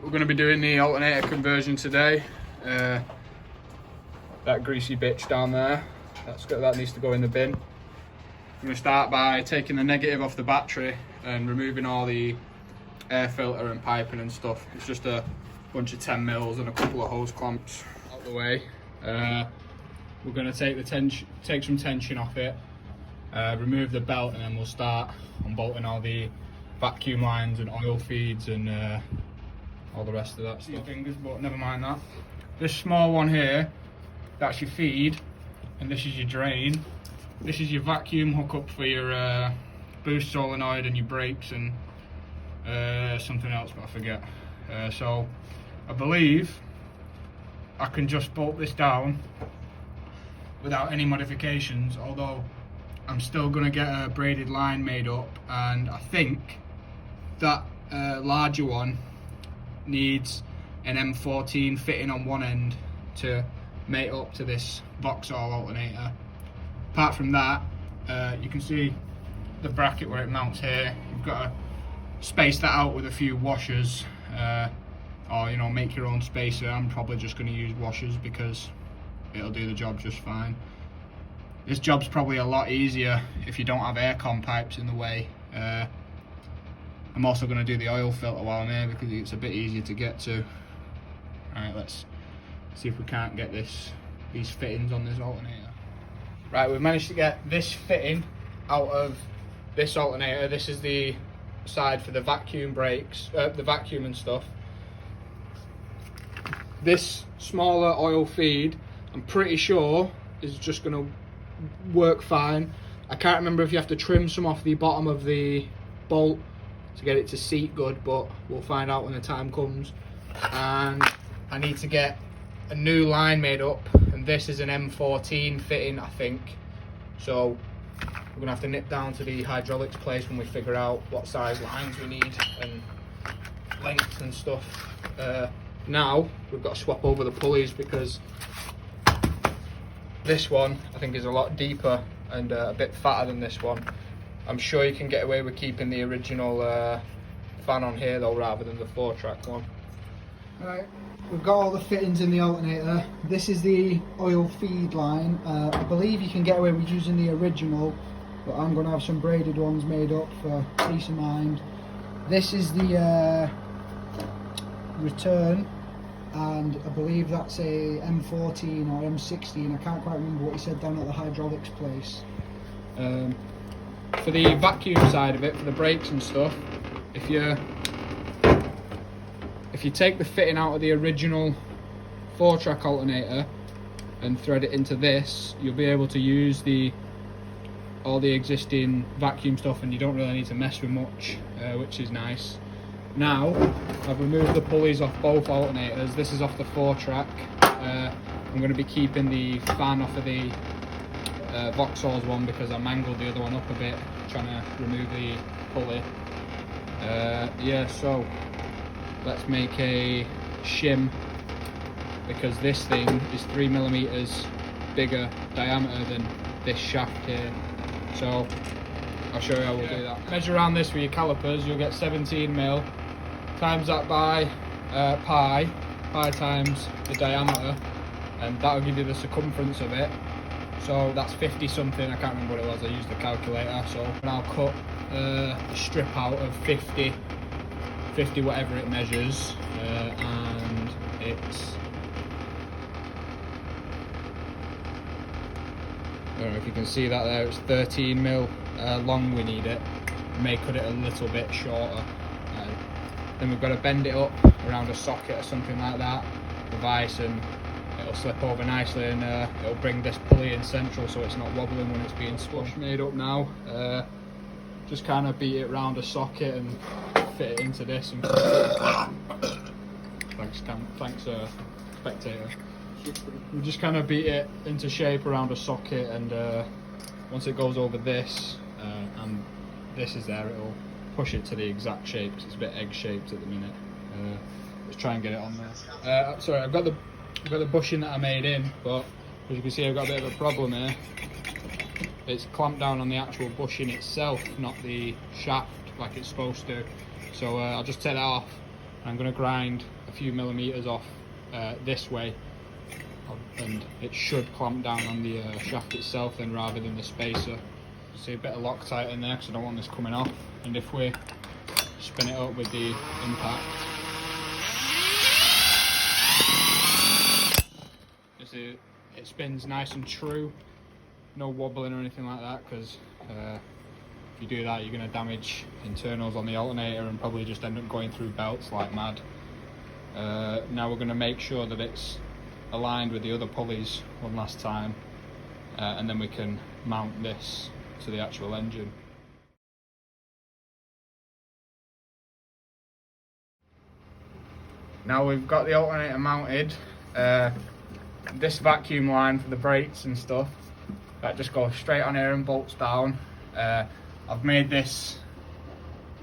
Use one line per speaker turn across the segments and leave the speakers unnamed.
we're going to be doing the alternator conversion today. That greasy bitch down there, that needs to go in the bin. I'm going to start by taking the negative off the battery and removing all the air filter and piping and stuff. It's just a bunch of 10 mils and a couple of hose clamps out the way. We're going to take some tension off it, remove the belt, and then we'll start unbolting all the vacuum lines and oil feeds and all the rest of that stuff. Fingers, but never mind that. This small one here, that's your feed, and this is your drain. This is your vacuum hookup for your boost solenoid and your brakes and something else, but I forget. So I believe I can just bolt this down without any modifications, although I'm still going to get a braided line made up, and I think that larger one needs an M14 fitting on one end to mate up to this Vauxhall alternator. Apart from that, you can see the bracket where it mounts here. You've got to space that out with a few washers, or make your own spacer. I'm probably just going to use washers because it'll do the job just fine. This job's probably a lot easier if you don't have aircon pipes in the way. I'm also going to do the oil filter while I'm here because it's a bit easier to get to. Alright, let's see if we can't get these fittings on this alternator. Right, we've managed to get this fitting out of this alternator. This is the side for the vacuum brakes, the vacuum and stuff. This smaller oil feed, I'm pretty sure, is just going to work fine. I can't remember if you have to trim some off the bottom of the bolt to get it to seat good, but we'll find out when the time comes. And I need to get a new line made up, and this is an M14 fitting, I think. So we're gonna have to nip down to the hydraulics place when we figure out what size lines we need and length and stuff. Now we've got to swap over the pulleys because this one I think is a lot deeper and a bit fatter than this one. I'm sure you can get away with keeping the original fan on here though, rather than the Fourtrak one.
Right, we've got all the fittings in the alternator. This is the oil feed line. I believe you can get away with using the original, but I'm going to have some braided ones made up for peace of mind. This is the return, and I believe that's a M14 or M16. I can't quite remember what he said down at the hydraulics place.
For the vacuum side of it, for the brakes and stuff, if you take the fitting out of the original Fourtrak alternator and thread it into this, you'll be able to use all the existing vacuum stuff, and you don't really need to mess with much, which is nice. Now I've removed the pulleys off both alternators. This is off the Fourtrak. I'm going to be keeping the fan off of the Vauxhall's one because I mangled the other one up a bit trying to remove the pulley. Yeah, so let's make a shim because this thing is 3mm bigger diameter than this shaft here. So I'll show you how we'll do that. Measure around this with your calipers. You'll get 17mm. Times that by pi times the diameter, and that'll give you the circumference of it. So that's 50 something, I can't remember what it was, I used the calculator. So I'll cut a strip out of 50 whatever it measures, and it's, I don't know if you can see that there, it's 13mm long we need it. We may cut it a little bit shorter. Then we've got to bend it up around a socket or something like that, the vice, and it'll slip over nicely, and it'll bring this pulley in central so it's not wobbling when it's being squashed. Made up now, just kind of beat it around a socket and fit it into this. And thanks spectator. We just kind of beat it into shape around a socket, and once it goes over this, and this is there, it'll push it to the exact shape because it's a bit egg shaped at the minute. Let's try and get it on there. Sorry, I've got the bushing that I made in, but as you can see I've got a bit of a problem here. It's clamped down on the actual bushing itself, not the shaft like it's supposed to. So I'll just take that off. I'm going to grind a few millimeters off this way, and it should clamp down on the shaft itself then, rather than the spacer. See a bit of Loctite in there because I don't want this coming off, and if we spin it up with the impact, you see it spins nice and true, no wobbling or anything like that, because if you do that you're going to damage internals on the alternator and probably just end up going through belts like mad. Now we're going to make sure that it's aligned with the other pulleys one last time, and then we can mount this to the actual engine. Now we've got the alternator mounted, this vacuum line for the brakes and stuff, that just goes straight on here and bolts down. I've made this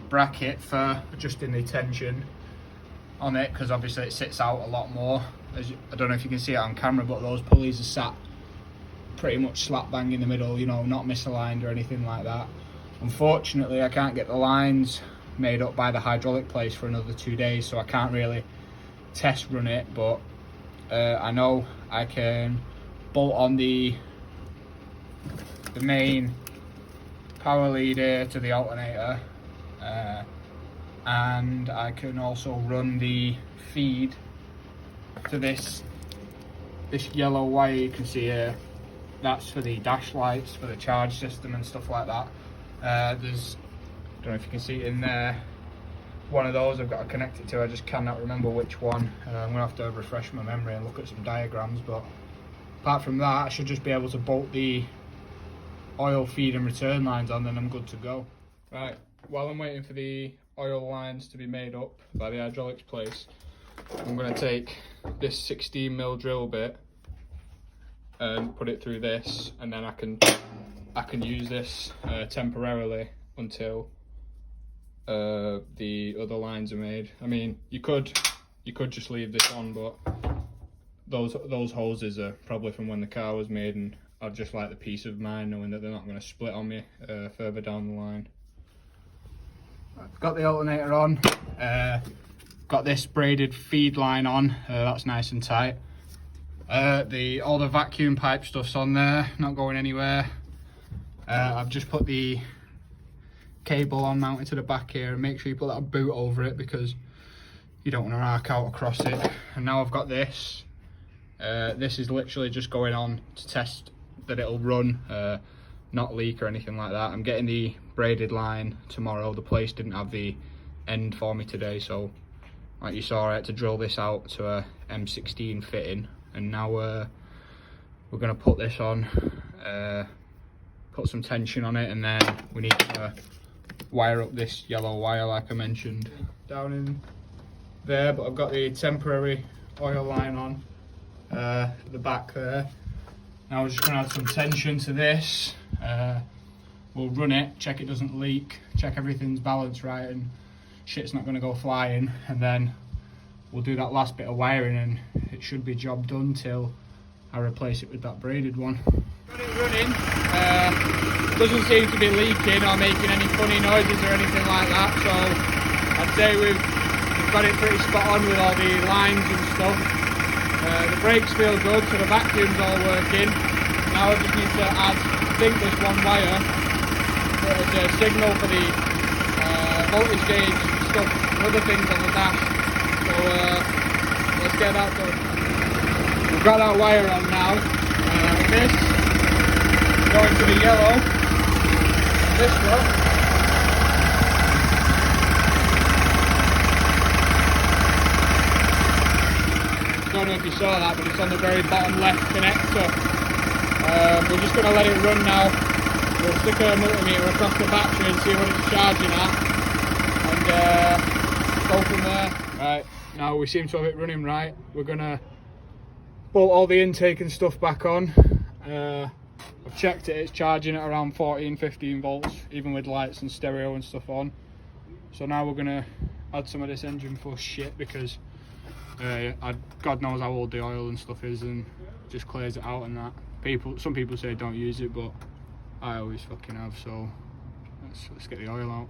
bracket for adjusting the tension on it, because obviously it sits out a lot more. I don't know if you can see it on camera, but those pulleys are sat pretty much slap bang in the middle, you know, not misaligned or anything like that. Unfortunately, I can't get the lines made up by the hydraulic place for another 2 days, so I can't really test run it, but I know I can bolt on the main power leader to the alternator, and I can also run the feed to this yellow wire you can see here. That's for the dash lights for the charge system and stuff like that. There's, I don't know if you can see it in there, one of those I've got to connect it to. I just cannot remember which one. I'm gonna have to refresh my memory and look at some diagrams, but apart from that I should just be able to bolt the oil feed and return lines on, then I'm good to go. Right, while I'm waiting for the oil lines to be made up by the hydraulics place, I'm going to take this 16mm drill bit and put it through this, and then I can use this temporarily until the other lines are made. I mean, you could just leave this on, but those hoses are probably from when the car was made, and I'd just like the peace of mind knowing that they're not going to split on me further down the line. I've got the alternator on, got this braided feed line on, that's nice and tight. All the vacuum pipe stuff's on there, not going anywhere. I've just put the cable on mounted to the back here, and make sure you put that boot over it because you don't want to arc out across it. And now I've got this. This is literally just going on to test that it'll run, not leak or anything like that. I'm getting the braided line tomorrow. The place didn't have the end for me today, so like you saw, I had to drill this out to a M16 fitting, and now we're going to put this on, put some tension on it, and then we need to wire up this yellow wire like I mentioned down in there. But I've got the temporary oil line on at the back there. Now we're just going to add some tension to this. We'll run it, check it doesn't leak, check everything's balanced right and shit's not going to go flying, and then we'll do that last bit of wiring and it should be job done till I replace it with that braided one. Got it running, doesn't seem to be leaking or making any funny noises or anything like that, so I'd say we've got it pretty spot on with all the lines and stuff. The brakes feel good, so the vacuum's all working. Now I just need to add, I think, this one wire as a signal for the voltage gauge and stuff, and other things on the dash. So let's get that done. We've got that wire on now. This going to the yellow. This one. I don't know if you saw that, but it's on the very bottom left connector. We're just going to let it run now. We'll stick a multimeter across the battery and see what it's charging at, and go from there. Right, now we seem to have it running right. We're going to bolt all the intake and stuff back on. I've checked it, it's charging at around 14-15 volts, even with lights and stereo and stuff on. So now we're going to add some of this engine flush shit, because God knows how old the oil and stuff is, and just clears it out and that. Some people say don't use it, but I always fucking have, so let's get the oil out.